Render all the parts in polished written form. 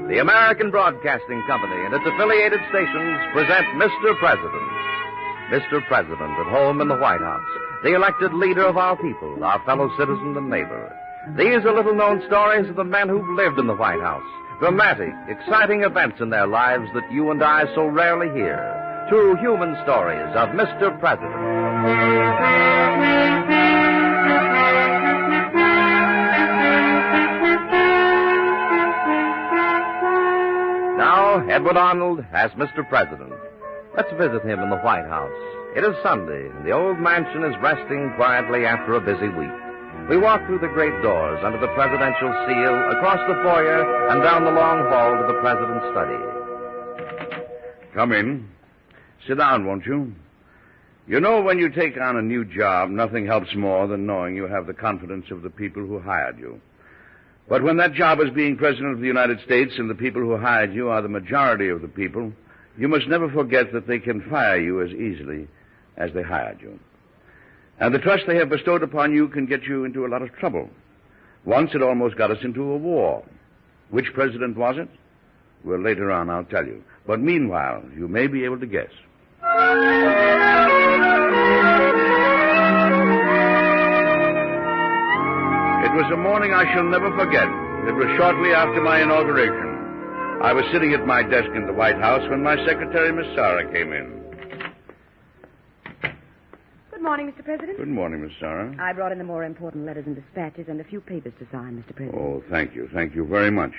The American Broadcasting Company and its affiliated stations present Mr. President. Mr. President at home in the White House, the elected leader of our people, our fellow citizen and neighbor. These are little-known stories of the men who've lived in the White House. Dramatic, exciting events in their lives that you and I so rarely hear. True human stories of Mr. President. Now, Edward Arnold as Mr. President. Let's visit him in the White House. It is Sunday, and the old mansion is resting quietly after a busy week. We walk through the great doors under the presidential seal, across the foyer, and down the long hall to the president's study. Come in. Sit down, won't you? You know, when you take on a new job, nothing helps more than knowing you have the confidence of the people who hired you. But when that job is being President of the United States and the people who hired you are the majority of the people, you must never forget that they can fire you as easily as they hired you. And the trust they have bestowed upon you can get you into a lot of trouble. Once it almost got us into a war. Which president was it? Well, later on I'll tell you. But meanwhile, you may be able to guess. It was a morning I shall never forget. It was shortly after my inauguration. I was sitting at my desk in the White House when my secretary, Miss Sarah, came in. Good morning, Mr. President. Good morning, Miss Sarah. I brought in the more important letters and dispatches and a few papers to sign, Mr. President. Oh, thank you. Thank you very much.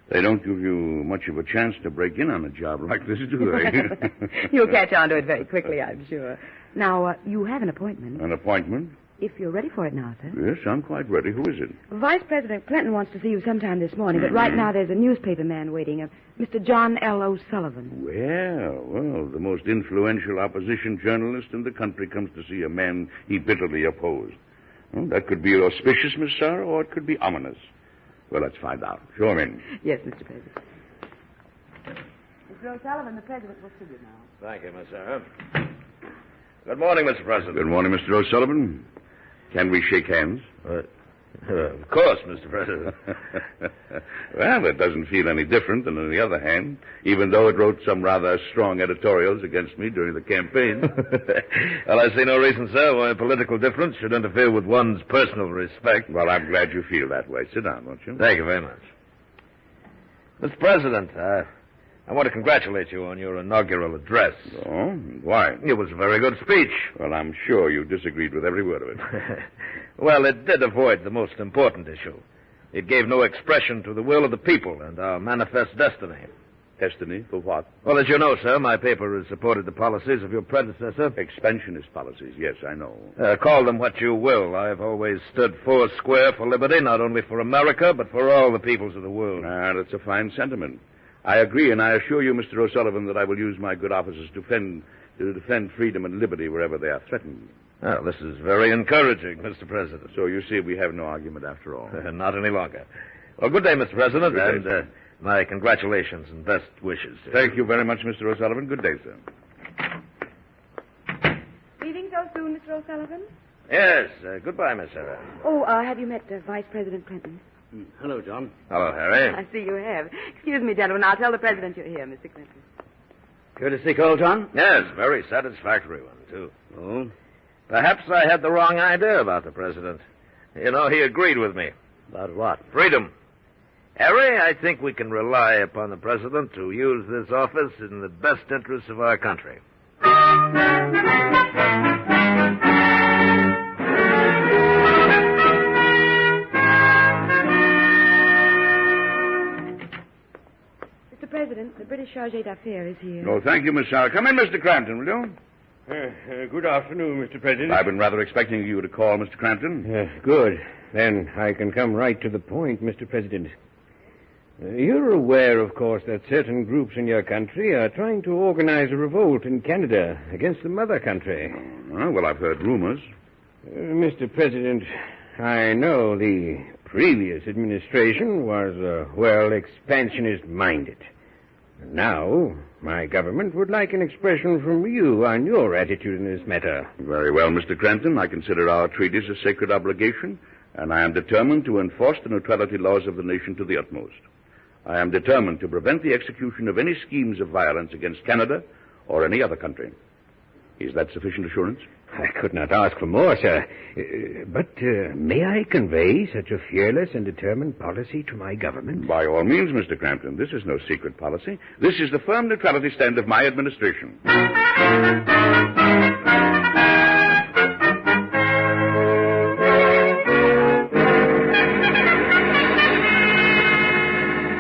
They don't give you much of a chance to break in on a job like this, do they? You'll catch on to it very quickly, I'm sure. Now, you have an appointment. An appointment? If you're ready for it now, sir. Yes, I'm quite ready. Who is it? Vice President Clinton wants to see you sometime this morning, but right now there's a newspaper man waiting, Mr. John L. O'Sullivan. Well, the most influential opposition journalist in the country comes to see a man he bitterly opposed. Well, that could be auspicious, Miss Sarah, or it could be ominous. Well, let's find out. Show him in. Yes, Mr. President. Mr. O'Sullivan, the President will see you now. Thank you, Miss Sarah. Good morning, Mr. President. Good morning, Mr. O'Sullivan. Can we shake hands? Of course, Mr. President. Well, it doesn't feel any different than on the other hand, even though it wrote some rather strong editorials against me during the campaign. Well, I see no reason, sir, why a political difference should interfere with one's personal respect. Well, I'm glad you feel that way. Sit down, won't you? Thank you very much. Mr. President, I want to congratulate you on your inaugural address. Oh? Why? It was a very good speech. Well, I'm sure you disagreed with every word of it. Well, it did avoid the most important issue. It gave no expression to the will of the people and our manifest destiny. Destiny? For what? Well, as you know, sir, my paper has supported the policies of your predecessor. Expansionist policies, yes, I know. Call them what you will. I've always stood four square for liberty, not only for America, but for all the peoples of the world. That's a fine sentiment. I agree, and I assure you, Mr. O'Sullivan, that I will use my good offices to defend freedom and liberty wherever they are threatened. Well, this is very encouraging, Mr. President. So you see, we have no argument after all. Not any longer. Well, good day, Mr. President, good day, and my congratulations and best wishes. Thank you very much, Mr. O'Sullivan. Good day, sir. Leaving so soon, Mr. O'Sullivan? Yes. Goodbye, Miss Sarah. Oh, have you met Vice President Clinton? Hello, John. Hello, Harry. I see you have. Excuse me, gentlemen. I'll tell the President you're here, Mr. Clinton. Courtesy call, John? Yes, very satisfactory one, too. Oh? Perhaps I had the wrong idea about the President. You know, he agreed with me. About what? Freedom. Harry, I think we can rely upon the President to use this office in the best interests of our country. Mr. President, the British Charge d'Affaires is here. Oh, thank you, Miss Sarah. Come in, Mr. Crampton, will you? Good afternoon, Mr. President. I've been rather expecting you to call, Mr. Crampton. Good. Then I can come right to the point, Mr. President. You're aware, of course, that certain groups in your country are trying to organize a revolt in Canada against the mother country. Well, I've heard rumors. Mr. President, I know the previous administration was, expansionist-minded. Now, my government would like an expression from you on your attitude in this matter. Very well, Mr. Crampton. I consider our treaties a sacred obligation, and I am determined to enforce the neutrality laws of the nation to the utmost. I am determined to prevent the execution of any schemes of violence against Canada or any other country. Is that sufficient assurance? I could not ask for more, sir. But may I convey such a fearless and determined policy to my government? By all means, Mr. Crampton. This is no secret policy. This is the firm neutrality stand of my administration.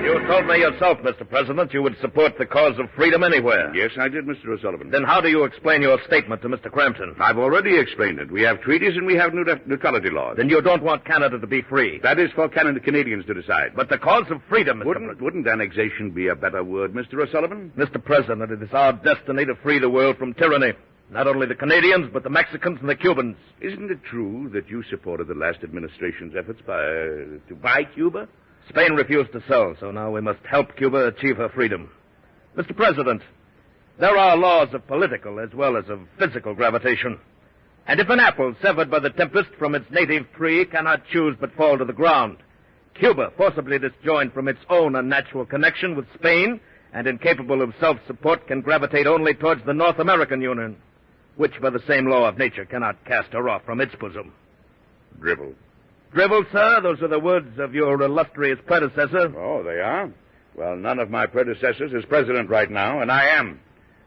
You told me yourself, Mr. President, you would support the cause of freedom anywhere. Yes, I did, Mr. O'Sullivan. Then how do you explain your statement to Mr. Crampton? I've already explained it. We have treaties and we have neutrality laws. Then you don't want Canada to be free. That is for Canadians to decide. But the cause of freedom, Mr. President. Wouldn't annexation be a better word, Mr. O'Sullivan? Mr. President, it is our destiny to free the world from tyranny. Not only the Canadians, but the Mexicans and the Cubans. Isn't it true that you supported the last administration's efforts to buy Cuba? Spain refused to sell, so now we must help Cuba achieve her freedom. Mr. President, there are laws of political as well as of physical gravitation. And if an apple severed by the tempest from its native tree cannot choose but fall to the ground, Cuba, forcibly disjoined from its own unnatural connection with Spain and incapable of self-support, can gravitate only towards the North American Union, which by the same law of nature cannot cast her off from its bosom. Drivel. Drivel, sir? Those are the words of your illustrious predecessor. Oh, they are? Well, none of my predecessors is president right now, and I am.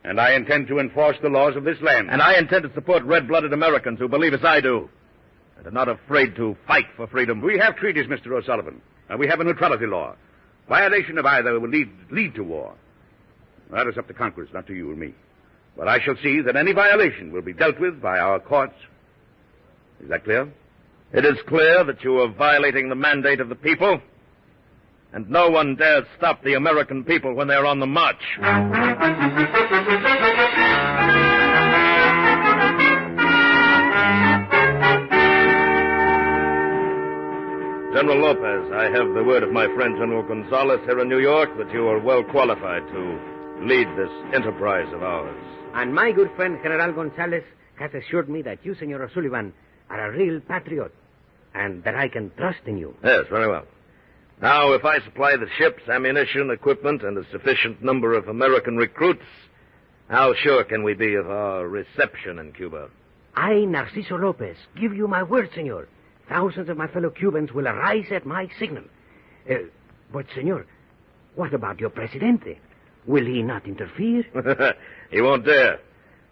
And I intend to enforce the laws of this land. And I intend to support red-blooded Americans who believe as I do, and are not afraid to fight for freedom. We have treaties, Mr. O'Sullivan, and we have a neutrality law. Violation of either will lead to war. That is up to Congress, not to you or me. But I shall see that any violation will be dealt with by our courts. Is that clear? It is clear that you are violating the mandate of the people, and no one dares stop the American people when they are on the march. General Lopez, I have the word of my friend General Gonzalez here in New York that you are well qualified to lead this enterprise of ours. And my good friend General Gonzalez has assured me that you, Senor O'Sullivan, are a real patriot, and that I can trust in you. Yes, very well. Now, if I supply the ships, ammunition, equipment, and a sufficient number of American recruits, how sure can we be of our reception in Cuba? I, Narciso Lopez, give you my word, senor. Thousands of my fellow Cubans will arise at my signal. But, senor, what about your presidente? Will he not interfere? He won't dare.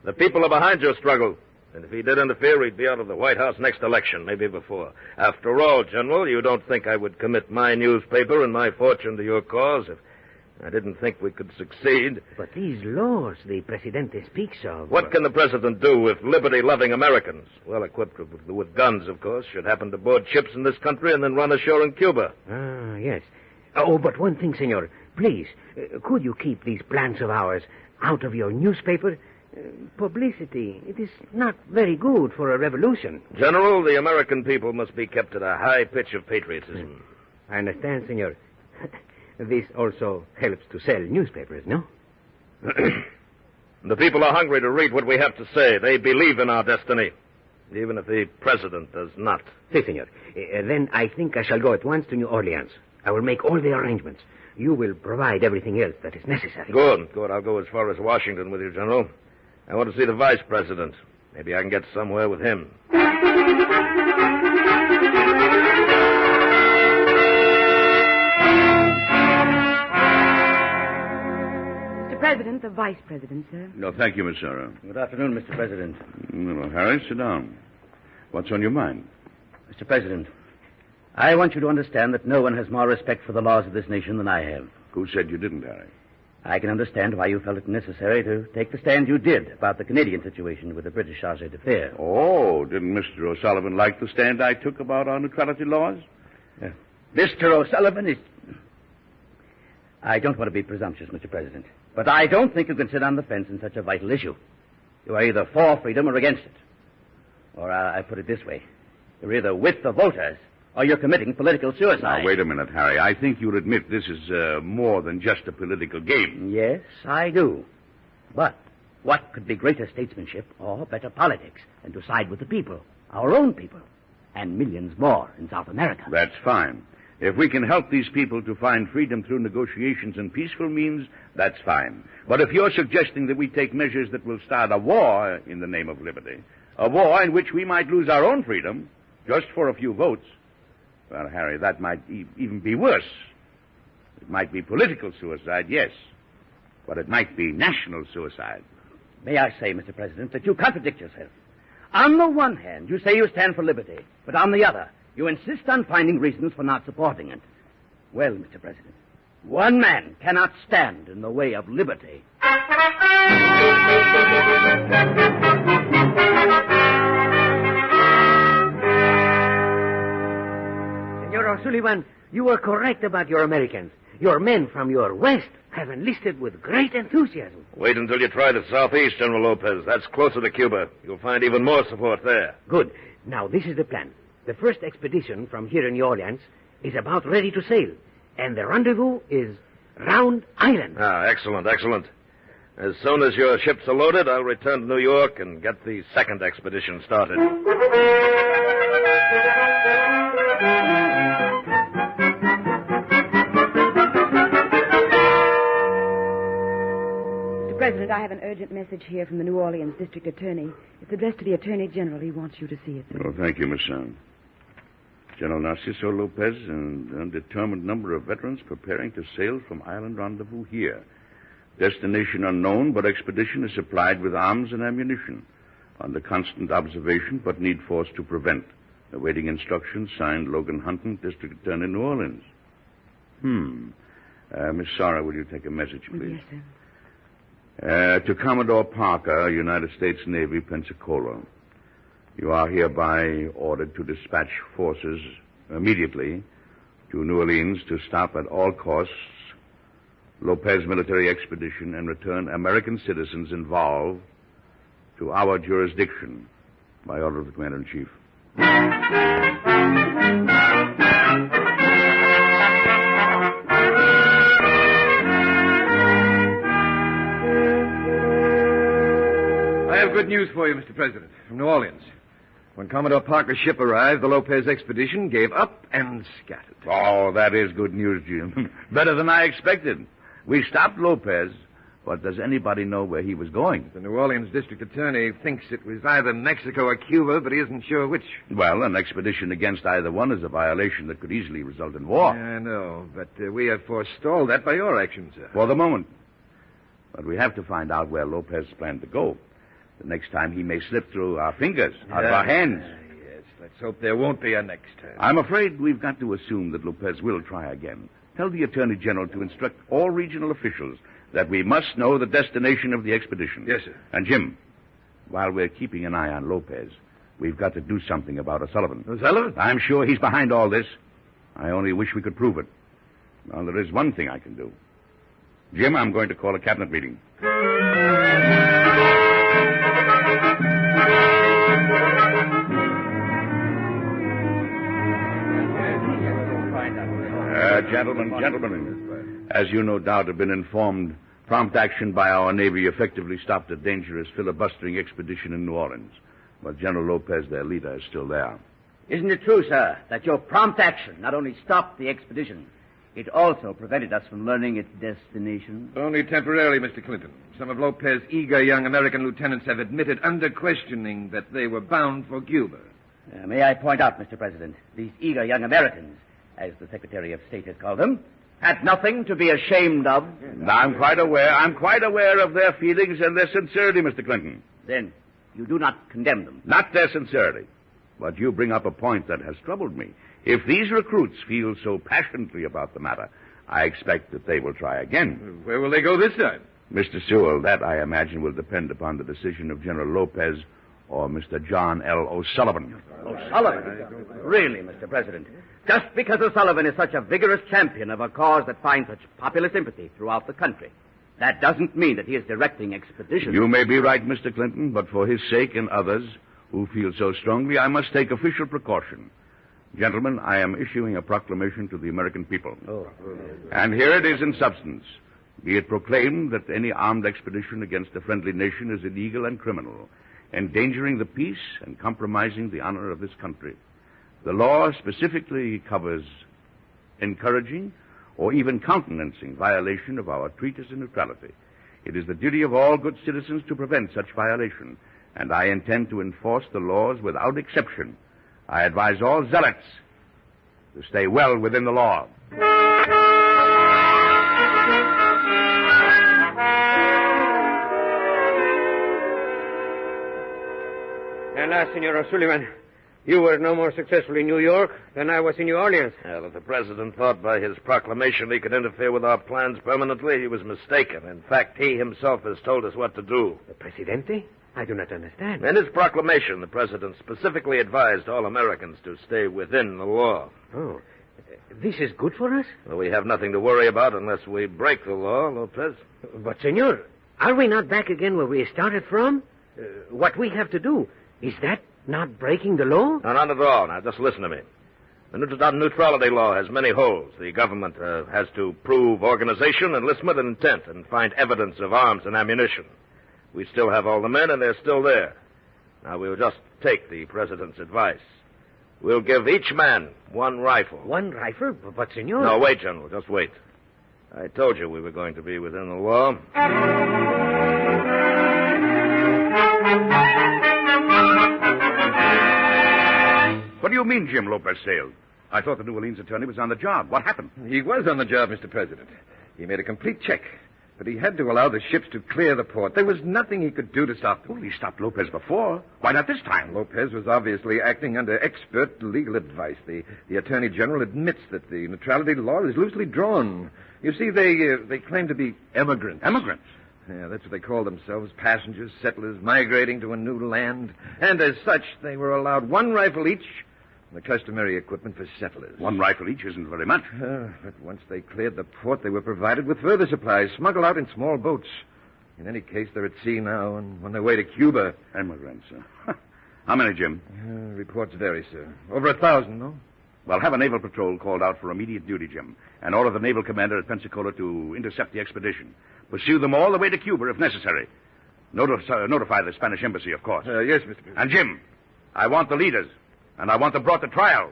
The people are behind your struggle. And if he did interfere, he'd be out of the White House next election, maybe before. After all, General, you don't think I would commit my newspaper and my fortune to your cause if I didn't think we could succeed. But these laws the Presidente speaks of... What can the President do if liberty-loving Americans, well equipped with guns, of course, should happen to board ships in this country and then run ashore in Cuba? Ah, yes. Oh, but one thing, senor. Please, could you keep these plans of ours out of your newspaper? Publicity, it is not very good for a revolution. General, the American people must be kept at a high pitch of patriotism. I understand, senor. This also helps to sell newspapers, no? The people are hungry to read what we have to say. They believe in our destiny, even if the President does not. Si, senor. Then I think I shall go at once to New Orleans. I will make all the arrangements. You will provide everything else that is necessary. Good. I'll go as far as Washington with you, General. I want to see the Vice President. Maybe I can get somewhere with him. Mr. President, the Vice President, sir. No, thank you, Miss Sarah. Good afternoon, Mr. President. Well, Harry, sit down. What's on your mind? Mr. President, I want you to understand that no one has more respect for the laws of this nation than I have. Who said you didn't, Harry? I can understand why you felt it necessary to take the stand you did about the Canadian situation with the British charge d'affaires. Oh, didn't Mr. O'Sullivan like the stand I took about our neutrality laws? Mr. O'Sullivan is... I don't want to be presumptuous, Mr. President, but I don't think you can sit on the fence in such a vital issue. You are either for freedom or against it. Or I put it this way. You're either with the voters or you're committing political suicide. Now, wait a minute, Harry. I think you'll admit this is more than just a political game. Yes, I do. But what could be greater statesmanship or better politics than to side with the people, our own people, and millions more in South America? That's fine. If we can help these people to find freedom through negotiations and peaceful means, that's fine. But if you're suggesting that we take measures that will start a war in the name of liberty, a war in which we might lose our own freedom, just for a few votes, well, Harry, that might even be worse. It might be political suicide, yes, but it might be national suicide. May I say, Mr. President, that you contradict yourself. On the one hand, you say you stand for liberty, but on the other, you insist on finding reasons for not supporting it. Well, Mr. President, one man cannot stand in the way of liberty. Senor O'Sullivan, you were correct about your Americans. Your men from your west have enlisted with great enthusiasm. Wait until you try the southeast, General Lopez. That's closer to Cuba. You'll find even more support there. Good. Now, this is the plan. The first expedition from here in New Orleans is about ready to sail, and the rendezvous is Round Island. Ah, excellent, excellent. As soon as your ships are loaded, I'll return to New York and get the second expedition started. Mr. President, I have an urgent message here from the New Orleans District Attorney. It's addressed to the Attorney General. He wants you to see it, sir. Oh, thank you, Miss Sound. General Narciso Lopez and an undetermined number of veterans preparing to sail from Island Rendezvous here. Destination unknown, but expedition is supplied with arms and ammunition. Under constant observation, but need force to prevent. Awaiting instructions, signed Logan Hunton, District Attorney, New Orleans. Miss Sarah, will you take a message, please? Yes, sir. To Commodore Parker, United States Navy, Pensacola. You are hereby ordered to dispatch forces immediately to New Orleans to stop at all costs Lopez military expedition and return American citizens involved to our jurisdiction by order of the Commander-in-Chief. I have good news for you, Mr. President, from New Orleans. When Commodore Parker's ship arrived, the Lopez expedition gave up and scattered. Oh, that is good news, Jim. Better than I expected. We stopped Lopez, but does anybody know where he was going? The New Orleans district attorney thinks it was either Mexico or Cuba, but he isn't sure which. Well, an expedition against either one is a violation that could easily result in war. I know, but we have forestalled that by your actions, sir. For the moment. But we have to find out where Lopez planned to go. The next time he may slip through our fingers, out of our hands. Yes, let's hope there won't be a next time. I'm afraid we've got to assume that Lopez will try again. Tell the Attorney General to instruct all regional officials that we must know the destination of the expedition. Yes, sir. And, Jim, while we're keeping an eye on Lopez, we've got to do something about O'Sullivan. O'Sullivan? I'm sure he's behind all this. I only wish we could prove it. Well, there is one thing I can do. Jim, I'm going to call a cabinet meeting. Gentlemen, as you no doubt have been informed, prompt action by our Navy effectively stopped a dangerous filibustering expedition in New Orleans. But General Lopez, their leader, is still there. Isn't it true, sir, that your prompt action not only stopped the expedition, it also prevented us from learning its destination? Only temporarily, Mr. Clinton. Some of Lopez's eager young American lieutenants have admitted under questioning that they were bound for Cuba. May I point out, Mr. President, these eager young Americans, as the Secretary of State has called them, had nothing to be ashamed of. I'm quite aware of their feelings and their sincerity, Mr. Clinton. Then you do not condemn them. Not their sincerity. But you bring up a point that has troubled me. If these recruits feel so passionately about the matter, I expect that they will try again. Where will they go this time? Mr. Sewell, that, I imagine, will depend upon the decision of General Lopez or Mr. John L. O'Sullivan. O'Sullivan? Really, Mr. President? Just because O'Sullivan is such a vigorous champion of a cause that finds such popular sympathy throughout the country, that doesn't mean that he is directing expeditions. You may be right, Mr. Clinton, but for his sake and others who feel so strongly, I must take official precaution. Gentlemen, I am issuing a proclamation to the American people. And here it is in substance. Be it proclaimed that any armed expedition against a friendly nation is illegal and criminal, endangering the peace and compromising the honor of this country. The law specifically covers encouraging, or even countenancing violation of our treaties of neutrality. It is the duty of all good citizens to prevent such violation, and I intend to enforce the laws without exception. I advise all zealots to stay well within the law. Alas, Senor O'Sullivan, you were no more successful in New York than I was in New Orleans. Well, if the president thought by his proclamation he could interfere with our plans permanently, he was mistaken. In fact, he himself has told us what to do. The Presidente? I do not understand. In his proclamation, the president specifically advised all Americans to stay within the law. Oh, this is good for us? Well, we have nothing to worry about unless we break the law, Lopez. But, Senor, are we not back again where we started from? What we have to do, is that not breaking the law? No, not at all. Now, just listen to me. The neutrality law has many holes. The government has to prove organization, enlistment, and intent, and find evidence of arms and ammunition. We still have all the men, and they're still there. Now, we'll just take the president's advice. We'll give each man one rifle. One rifle? But, Senor... No, wait, General. Just wait. I told you we were going to be within the law. What do you mean Jim Lopez sailed? I thought the New Orleans attorney was on the job. What happened? He was on the job, Mr. President. He made a complete check. But he had to allow the ships to clear the port. There was nothing he could do to stop them. Well, he stopped Lopez before. Why not this time? Lopez was obviously acting under expert legal advice. The Attorney General admits that the neutrality law is loosely drawn. You see, they claim to be emigrants. Emigrants? Yeah, that's what they call themselves, passengers, settlers, migrating to a new land. And as such, they were allowed one rifle each, and the customary equipment for settlers. One rifle each isn't very much. But once they cleared the port, they were provided with further supplies, smuggled out in small boats. In any case, they're at sea now and on their way to Cuba. Emigrants, huh? How many, Jim? Reports vary, sir. Over 1,000, no? Well, have a naval patrol called out for immediate duty, Jim, and order the naval commander at Pensacola to intercept the expedition. Pursue them all the way to Cuba if necessary. Notify the Spanish embassy, of course. Yes, Mr. President. And, Jim, I want the leaders, and I want them brought to trial.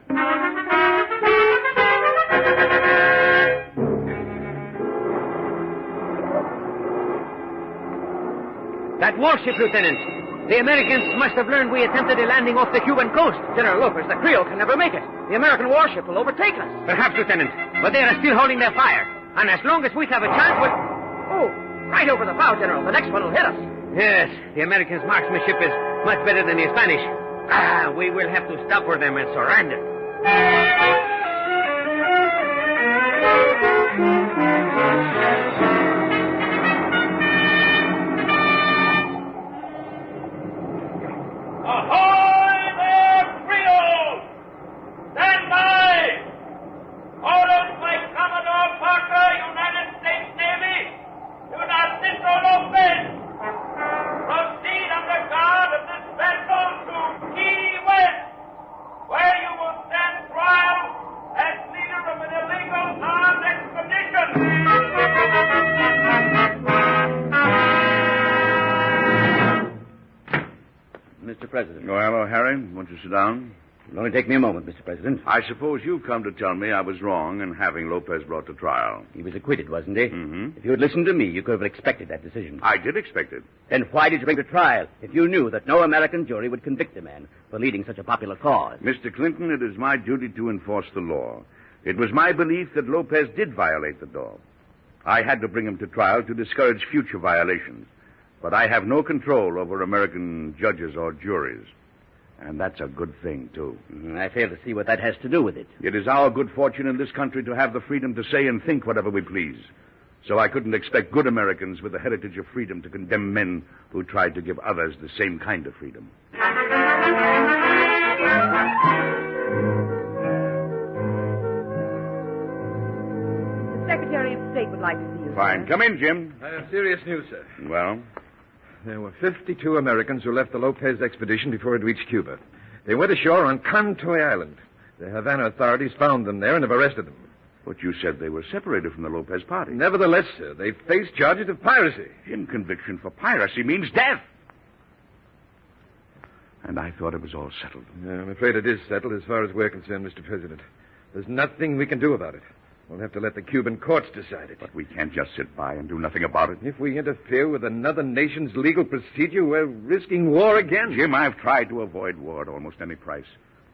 That warship, Lieutenant. The Americans must have learned we attempted a landing off the Cuban coast. General Lopez, the Creole can never make it. The American warship will overtake us. Perhaps, Lieutenant. But they are still holding their fire. And as long as we have a chance, we'll... Oh, right over the bow, General. The next one will hit us. Yes, the Americans' marksmanship is much better than the Spanish. We will have to stop for them and surrender. Ahoy there, Creole! Stand by! Orders by Commodore Parker, United States Navy, to Narciso Lopez. Proceed under guard of this vessel to Key West, where you will stand trial as leader of an illegal armed expedition. Mr. President. Oh, hello, Harry. Won't you sit down? It'll only take me a moment, Mr. President. I suppose you've come to tell me I was wrong in having Lopez brought to trial. He was acquitted, wasn't he? Mm-hmm. If you had listened to me, you could have expected that decision. I did expect it. Then why did you bring to trial if you knew that no American jury would convict a man for leading such a popular cause? Mr. Clinton, it is my duty to enforce the law. It was my belief that Lopez did violate the law. I had to bring him to trial to discourage future violations. But I have no control over American judges or juries. And that's a good thing, too. I fail to see what that has to do with it. It is our good fortune in this country to have the freedom to say and think whatever we please. So I couldn't expect good Americans with the heritage of freedom to condemn men who tried to give others the same kind of freedom. The Secretary of State would like to see you. Fine. Come in, Jim. I have serious news, sir. Well? There were 52 Americans who left the Lopez expedition before it reached Cuba. They went ashore on Cantoy Island. The Havana authorities found them there and have arrested them. But you said they were separated from the Lopez party. Nevertheless, sir, they face charges of piracy. Jim, conviction for piracy means death. And I thought it was all settled. I'm afraid it is settled as far as we're concerned, Mr. President. There's nothing we can do about it. We'll have to let the Cuban courts decide it. But we can't just sit by and do nothing about it. If we interfere with another nation's legal procedure, we're risking war again. Jim, I've tried to avoid war at almost any price.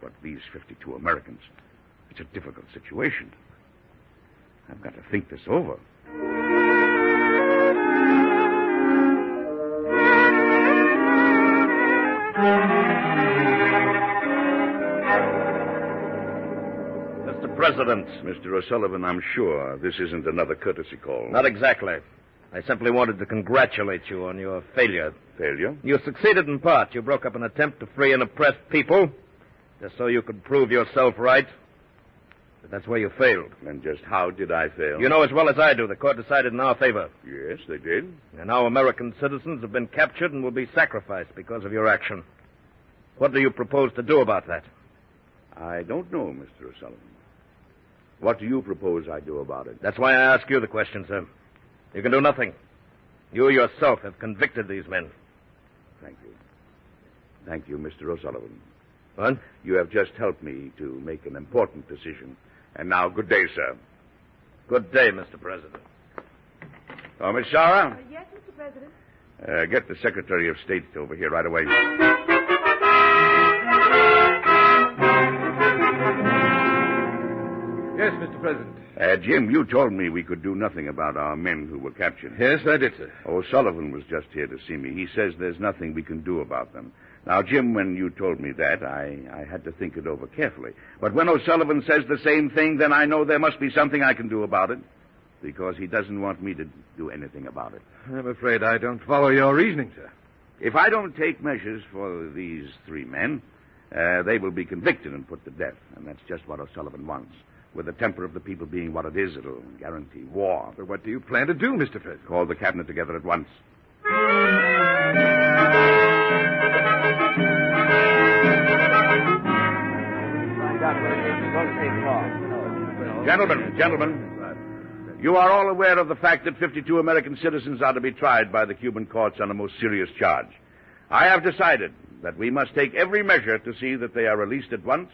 But these 52 Americans, it's a difficult situation. I've got to think this over. Mr. President. Mr. O'Sullivan, I'm sure this isn't another courtesy call. Not exactly. I simply wanted to congratulate you on your failure. Failure? You succeeded in part. You broke up an attempt to free an oppressed people, just so you could prove yourself right. But that's where you failed. And just how did I fail? You know as well as I do, the court decided in our favor. Yes, they did. And now American citizens have been captured and will be sacrificed because of your action. What do you propose to do about that? I don't know, Mr. O'Sullivan. What do you propose I do about it? That's why I ask you the question, sir. You can do nothing. You yourself have convicted these men. Thank you. Thank you, Mr. O'Sullivan. What? You have just helped me to make an important decision. And now, good day, sir. Good day, Mr. President. Oh, Miss Sarah? Yes, Mr. President? Get the Secretary of State over here right away. Yes, Mr. President. Jim, you told me we could do nothing about our men who were captured. Yes, I did, sir. O'Sullivan was just here to see me. He says there's nothing we can do about them. Now, Jim, when you told me that, I had to think it over carefully. But when O'Sullivan says the same thing, then I know there must be something I can do about it. Because he doesn't want me to do anything about it. I'm afraid I don't follow your reasoning, sir. If I don't take measures for these three men, they will be convicted and put to death. And that's just what O'Sullivan wants. With the temper of the people being what it is, it'll guarantee war. But what do you plan to do, Mr. President? Call the cabinet together at once. Gentlemen, you are all aware of the fact that 52 American citizens are to be tried by the Cuban courts on a most serious charge. I have decided that we must take every measure to see that they are released at once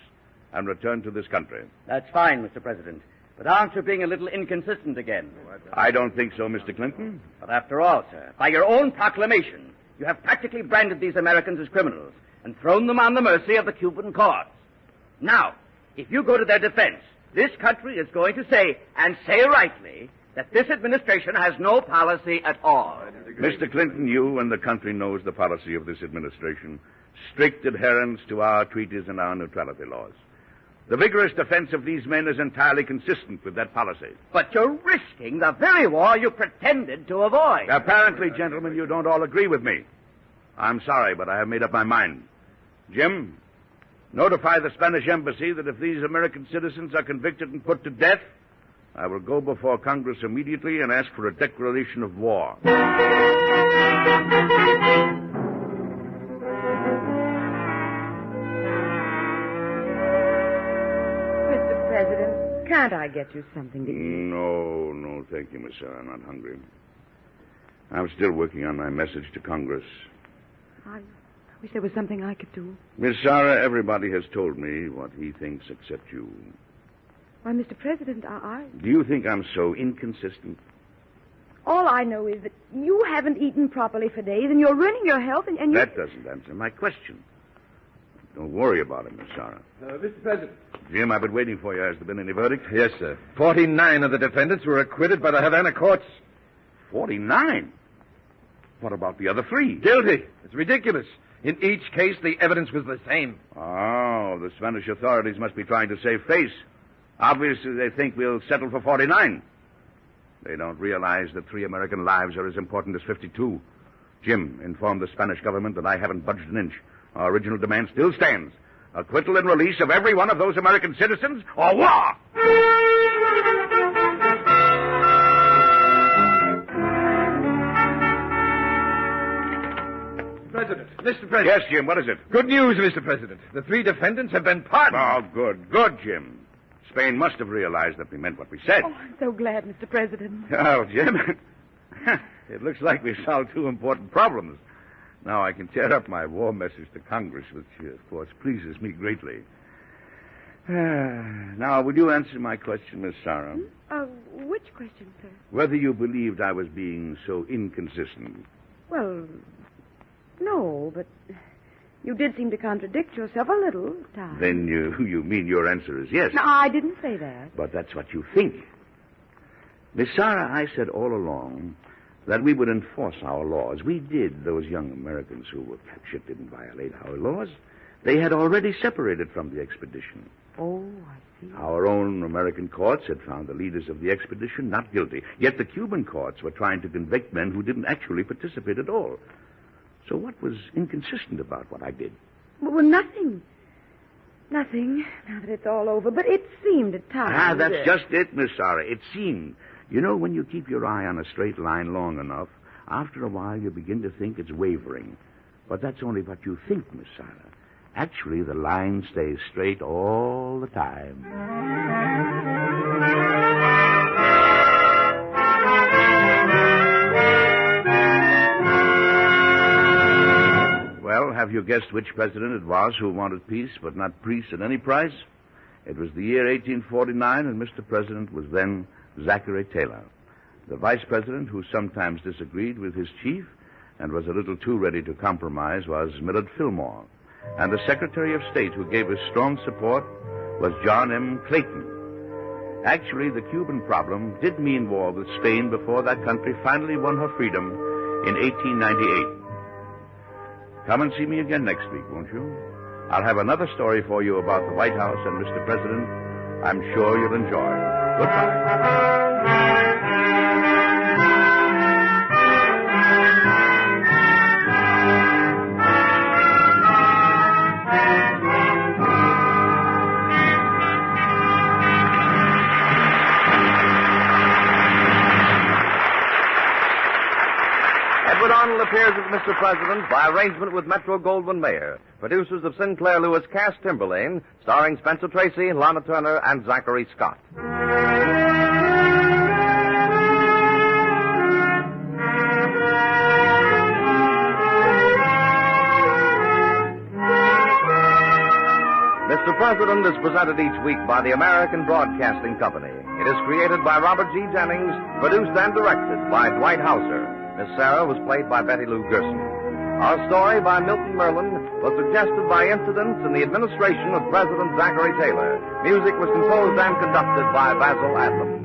and return to this country. That's fine, Mr. President. But aren't you being a little inconsistent again? I don't think so, Mr. Clinton. But after all, sir, by your own proclamation, you have practically branded these Americans as criminals and thrown them on the mercy of the Cuban courts. Now, if you go to their defense, this country is going to say, and say rightly, that this administration has no policy at all. Mr. Clinton, you and the country knows the policy of this administration. Strict adherence to our treaties and our neutrality laws. The vigorous defense of these men is entirely consistent with that policy. But you're risking the very war you pretended to avoid. Apparently, gentlemen, you don't all agree with me. I'm sorry, but I have made up my mind. Jim, notify the Spanish embassy that if these American citizens are convicted and put to death, I will go before Congress immediately and ask for a declaration of war. Mr. President, can't I get you something to eat? No, thank you, Miss Sarah. I'm not hungry. I'm still working on my message to Congress. I wish there was something I could do. Miss Sarah, everybody has told me what he thinks except you. Why, Mr. President, Do you think I'm so inconsistent? all I know is that you haven't eaten properly for days, and you're ruining your health, and you... That doesn't answer my question. Don't worry about it, Miss Sarah. Mr. President. Jim, I've been waiting for you. Has there been any verdict? Yes, sir. 49 of the defendants were acquitted by the Havana courts. 49? What about the other 3? Guilty. It's ridiculous. In each case, the evidence was the same. Oh, the Spanish authorities must be trying to save face. Obviously, they think we'll settle for 49. They don't realize that 3 American lives are as important as 52. Jim, inform the Spanish government that I haven't budged an inch. Our original demand still stands. Acquittal and release of every one of those American citizens, or war! Mr. President. Yes, Jim, what is it? Good news, Mr. President. The 3 defendants have been pardoned. Oh, good, good, Jim. Spain must have realized that we meant what we said. Oh, I'm so glad, Mr. President. Oh, Jim, it looks like we solved 2 important problems. Now I can tear up my war message to Congress, which, of course, pleases me greatly. Now, would you answer my question, Miss Sarah? Which question, sir? Whether you believed I was being so inconsistent. Well, no, but you did seem to contradict yourself a little at times. Then you mean your answer is yes. No, I didn't say that. But that's what you think. Miss Sarah, I said all along that we would enforce our laws. We did. Those young Americans who were captured didn't violate our laws. They had already separated from the expedition. Oh, I see. Our own American courts had found the leaders of the expedition not guilty. Yet the Cuban courts were trying to convict men who didn't actually participate at all. So what was inconsistent about what I did? Well, nothing. Nothing, now that it's all over. But it seemed at times. That's just it, Miss Sarah. It seemed. You know, when you keep your eye on a straight line long enough, after a while you begin to think it's wavering. But that's only what you think, Miss Sarah. Actually, the line stays straight all the time. Well, have you guessed which president it was who wanted peace but not peace at any price? It was the year 1849, and Mr. President was then Zachary Taylor. The vice president who sometimes disagreed with his chief and was a little too ready to compromise was Millard Fillmore. And the Secretary of State who gave us strong support was John M. Clayton. Actually, the Cuban problem did mean war with Spain before that country finally won her freedom in 1898. Come and see me again next week, won't you? I'll have another story for you about the White House and Mr. President. I'm sure you'll enjoy. Goodbye. Appears as Mr. President by arrangement with Metro-Goldwyn-Mayer. Producers of Sinclair Lewis cast Timberlane, starring Spencer Tracy, Lana Turner, and Zachary Scott. Mr. President is presented each week by the American Broadcasting Company. It is created by Robert G. Jennings, produced and directed by Dwight Hauser. Miss Sarah was played by Betty Lou Gerson. Our story by Milton Merlin was suggested by incidents in the administration of President Zachary Taylor. Music was composed and conducted by Basil Adlam.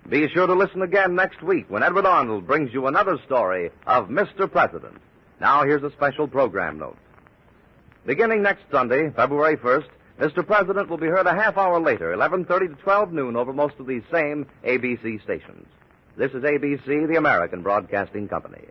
Be sure to listen again next week when Edward Arnold brings you another story of Mr. President. Now here's a special program note. Beginning next Sunday, February 1st, Mr. President will be heard a half hour later, 11:30 to 12 noon, over most of these same ABC stations. This is ABC, the American Broadcasting Company.